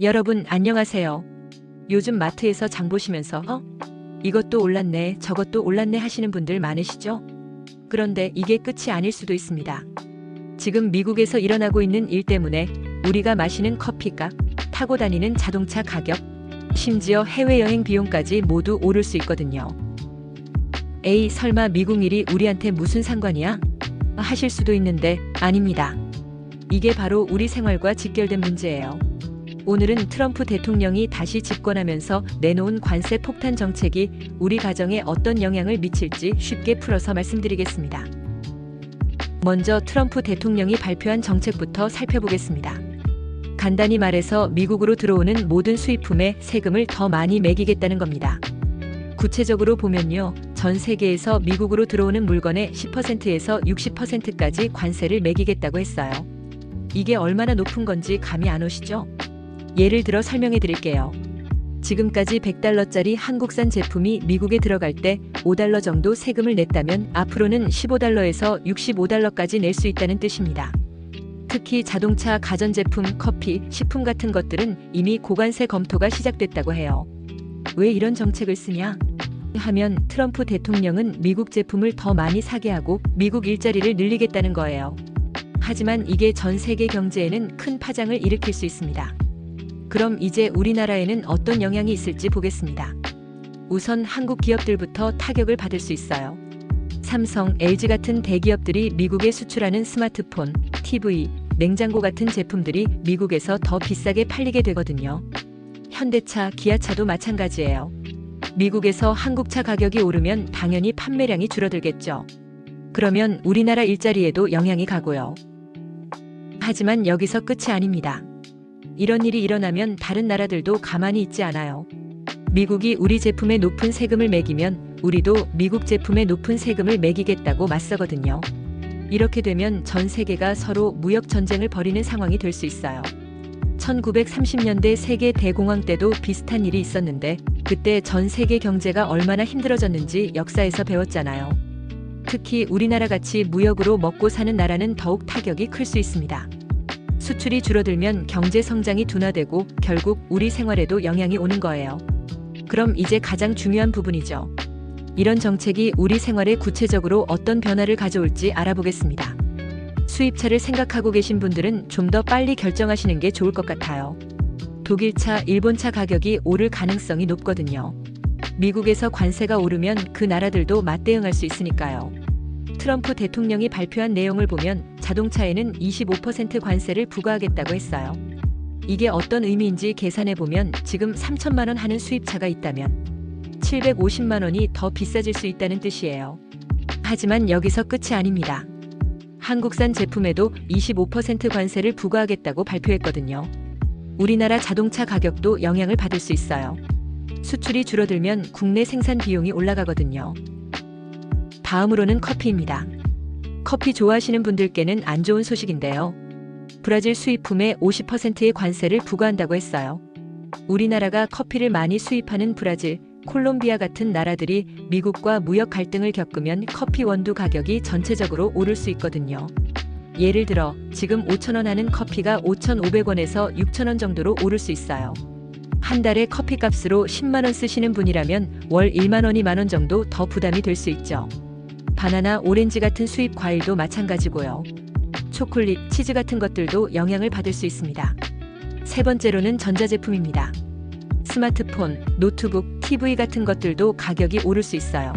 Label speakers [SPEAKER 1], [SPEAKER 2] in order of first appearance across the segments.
[SPEAKER 1] 여러분 안녕하세요. 요즘 마트에서 장 보시면서 이것도 올랐네, 저것도 올랐네 하시는 분들 많으시죠? 그런데 이게 끝이 아닐 수도 있습니다. 지금 미국에서 일어나고 있는 일 때문에 우리가 마시는 커피값, 타고 다니는 자동차 가격, 심지어 해외여행 비용까지 모두 오를 수 있거든요. 에이, 설마 미국 일이 우리한테 무슨 상관이야? 하실 수도 있는데 아닙니다. 이게 바로 우리 생활과 직결된 문제예요. 오늘은 트럼프 대통령이 다시 집권하면서 내놓은 관세 폭탄 정책이 우리 가정에 어떤 영향을 미칠지 쉽게 풀어서 말씀드리겠습니다. 먼저 트럼프 대통령이 발표한 정책부터 살펴보겠습니다. 간단히 말해서 미국으로 들어오는 모든 수입품에 세금을 더 많이 매기겠다는 겁니다. 구체적으로 보면요, 전 세계에서 미국으로 들어오는 물건의 10%에서 60%까지 관세를 매기겠다고 했어요. 이게 얼마나 높은 건지 감이 안 오시죠? 예를 들어 설명해 드릴게요. 지금까지 100달러짜리 한국산 제품이 미국에 들어갈 때 5달러 정도 세금을 냈다면 앞으로는 15달러에서 65달러까지 낼 수 있다는 뜻입니다. 특히 자동차, 가전제품, 커피, 식품 같은 것들은 이미 고관세 검토가 시작됐다고 해요. 왜 이런 정책을 쓰냐? 하면 트럼프 대통령은 미국 제품을 더 많이 사게 하고 미국 일자리를 늘리겠다는 거예요. 하지만 이게 전 세계 경제에는 큰 파장을 일으킬 수 있습니다. 그럼 이제 우리나라에는 어떤 영향이 있을지 보겠습니다. 우선 한국 기업들부터 타격을 받을 수 있어요. 삼성, LG 같은 대기업들이 미국에 수출하는 스마트폰, TV, 냉장고 같은 제품들이 미국에서 더 비싸게 팔리게 되거든요. 현대차, 기아차도 마찬가지예요. 미국에서 한국차 가격이 오르면 당연히 판매량이 줄어들겠죠. 그러면 우리나라 일자리에도 영향이 가고요. 하지만 여기서 끝이 아닙니다. 이런 일이 일어나면 다른 나라들도 가만히 있지 않아요. 미국이 우리 제품에 높은 세금을 매기면 우리도 미국 제품에 높은 세금을 매기겠다고 맞서거든요. 이렇게 되면 전 세계가 서로 무역 전쟁을 벌이는 상황이 될 수 있어요. 1930년대 세계 대공황 때도 비슷한 일이 있었는데 그때 전 세계 경제가 얼마나 힘들어졌는지 역사에서 배웠잖아요. 특히 우리나라 같이 무역으로 먹고 사는 나라는 더욱 타격이 클 수 있습니다. 수출이 줄어들면 경제 성장이 둔화되고 결국 우리 생활에도 영향이 오는 거예요. 그럼 이제 가장 중요한 부분이죠. 이런 정책이 우리 생활에 구체적으로 어떤 변화를 가져올지 알아보겠습니다. 수입차를 생각하고 계신 분들은 좀 더 빨리 결정하시는 게 좋을 것 같아요. 독일차, 일본차 가격이 오를 가능성이 높거든요. 미국에서 관세가 오르면 그 나라들도 맞대응할 수 있으니까요. 트럼프 대통령이 발표한 내용을 보면 자동차에는 25% 관세를 부과하겠다고 했어요. 이게 어떤 의미인지 계산해 보면 지금 3천만 원 하는 수입차가 있다면 750만 원이 더 비싸질 수 있다는 뜻이에요. 하지만 여기서 끝이 아닙니다. 한국산 제품에도 25% 관세를 부과하겠다고 발표했거든요. 우리나라 자동차 가격도 영향을 받을 수 있어요. 수출이 줄어들면 국내 생산 비용이 올라가거든요. 다음으로는 커피입니다. 커피 좋아하시는 분들께는 안 좋은 소식인데요. 브라질 수입품에 50%의 관세를 부과한다고 했어요. 우리나라가 커피를 많이 수입하는 브라질, 콜롬비아 같은 나라들이 미국과 무역 갈등을 겪으면 커피 원두 가격이 전체적으로 오를 수 있거든요. 예를 들어 지금 5,000원 하는 커피가 5,500원에서 6,000원 정도로 오를 수 있어요. 한 달에 커피값으로 10만 원 쓰시는 분이라면 월 1만 원이 10,000원 정도 더 부담이 될 수 있죠. 바나나, 오렌지 같은 수입 과일도 마찬가지고요. 초콜릿, 치즈 같은 것들도 영향을 받을 수 있습니다. 세 번째로는 전자제품입니다. 스마트폰, 노트북, TV 같은 것들도 가격이 오를 수 있어요.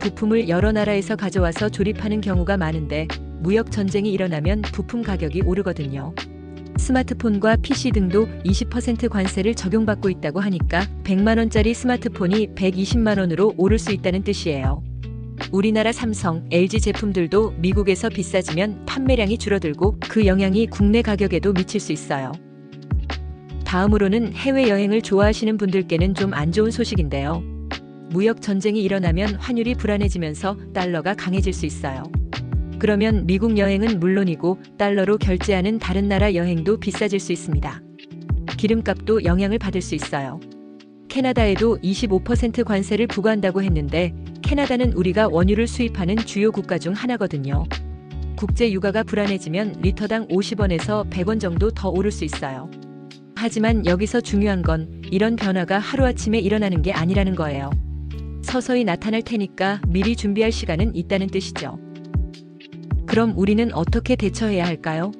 [SPEAKER 1] 부품을 여러 나라에서 가져와서 조립하는 경우가 많은데 무역 전쟁이 일어나면 부품 가격이 오르거든요. 스마트폰과 PC 등도 20% 관세를 적용받고 있다고 하니까 100만 원짜리 스마트폰이 120만 원으로 오를 수 있다는 뜻이에요. 우리나라 삼성, LG 제품들도 미국에서 비싸지면 판매량이 줄어들고 그 영향이 국내 가격에도 미칠 수 있어요. 다음으로는 해외여행을 좋아하시는 분들께는 좀 안 좋은 소식인데요. 무역 전쟁이 일어나면 환율이 불안해지면서 달러가 강해질 수 있어요. 그러면 미국 여행은 물론이고 달러로 결제하는 다른 나라 여행도 비싸질 수 있습니다. 기름값도 영향을 받을 수 있어요. 캐나다에도 25% 관세를 부과한다고 했는데 캐나다는 우리가 원유를 수입하는 주요 국가 중 하나거든요. 국제 유가가 불안해지면 리터당 50원에서 100원 정도 더 오를 수 있어요. 하지만 여기서 중요한 건 이런 변화가 하루아침에 일어나는 게 아니라는 거예요. 서서히 나타날 테니까 미리 준비할 시간은 있다는 뜻이죠. 그럼 우리는 어떻게 대처해야 할까요?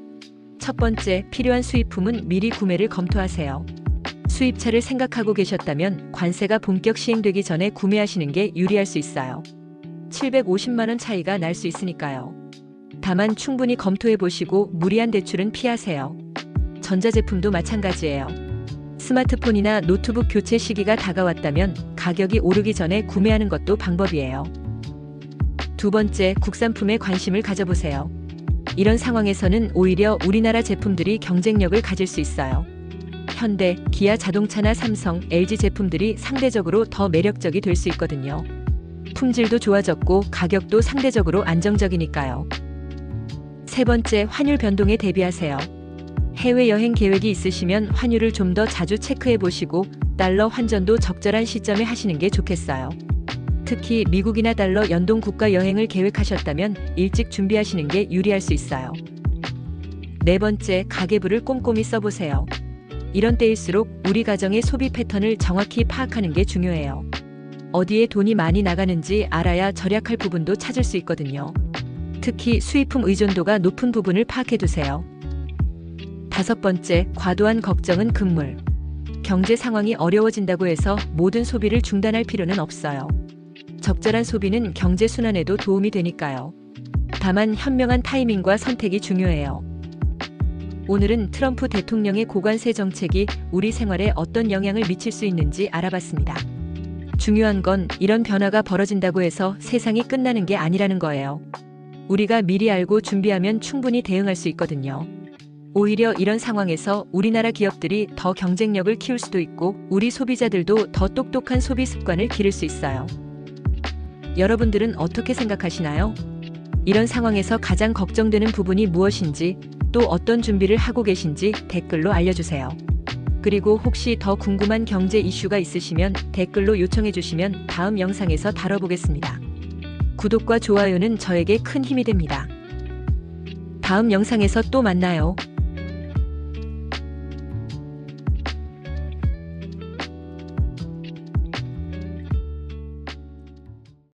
[SPEAKER 1] 첫 번째, 필요한 수입품은 미리 구매를 검토하세요. 수입차를 생각하고 계셨다면 관세가 본격 시행되기 전에 구매하시는 게 유리할 수 있어요. 750만 원 차이가 날 수 있으니까요. 다만 충분히 검토해 보시고 무리한 대출은 피하세요. 전자제품도 마찬가지예요. 스마트폰이나 노트북 교체 시기가 다가왔다면 가격이 오르기 전에 구매하는 것도 방법이에요. 두 번째, 국산품에 관심을 가져보세요. 이런 상황에서는 오히려 우리나라 제품들이 경쟁력을 가질 수 있어요. 현대, 기아 자동차나 삼성, LG 제품들이 상대적으로 더 매력적이 될 수 있거든요. 품질도 좋아졌고 가격도 상대적으로 안정적이니까요. 세 번째, 환율 변동에 대비하세요. 해외여행 계획이 있으시면 환율을 좀 더 자주 체크해 보시고 달러 환전도 적절한 시점에 하시는 게 좋겠어요. 특히 미국이나 달러 연동 국가 여행을 계획하셨다면 일찍 준비하시는 게 유리할 수 있어요. 네 번째, 가계부를 꼼꼼히 써보세요. 이런 때일수록 우리 가정의 소비 패턴을 정확히 파악하는 게 중요해요. 어디에 돈이 많이 나가는지 알아야 절약할 부분도 찾을 수 있거든요. 특히 수입품 의존도가 높은 부분을 파악해 두세요. 다섯 번째, 과도한 걱정은 금물. 경제 상황이 어려워진다고 해서 모든 소비를 중단할 필요는 없어요. 적절한 소비는 경제 순환에도 도움이 되니까요. 다만 현명한 타이밍과 선택이 중요해요. 오늘은 트럼프 대통령의 고관세 정책이 우리 생활에 어떤 영향을 미칠 수 있는지 알아봤습니다. 중요한 건 이런 변화가 벌어진다고 해서 세상이 끝나는 게 아니라는 거예요. 우리가 미리 알고 준비하면 충분히 대응할 수 있거든요. 오히려 이런 상황에서 우리나라 기업들이 더 경쟁력을 키울 수도 있고 우리 소비자들도 더 똑똑한 소비 습관을 기를 수 있어요. 여러분들은 어떻게 생각하시나요? 이런 상황에서 가장 걱정되는 부분이 무엇인지, 또 어떤 준비를 하고 계신지 댓글로 알려주세요. 그리고 혹시 더 궁금한 경제 이슈가 있으시면 댓글로 요청해 주시면 다음 영상에서 다뤄보겠습니다. 구독과 좋아요는 저에게 큰 힘이 됩니다. 다음 영상에서 또 만나요.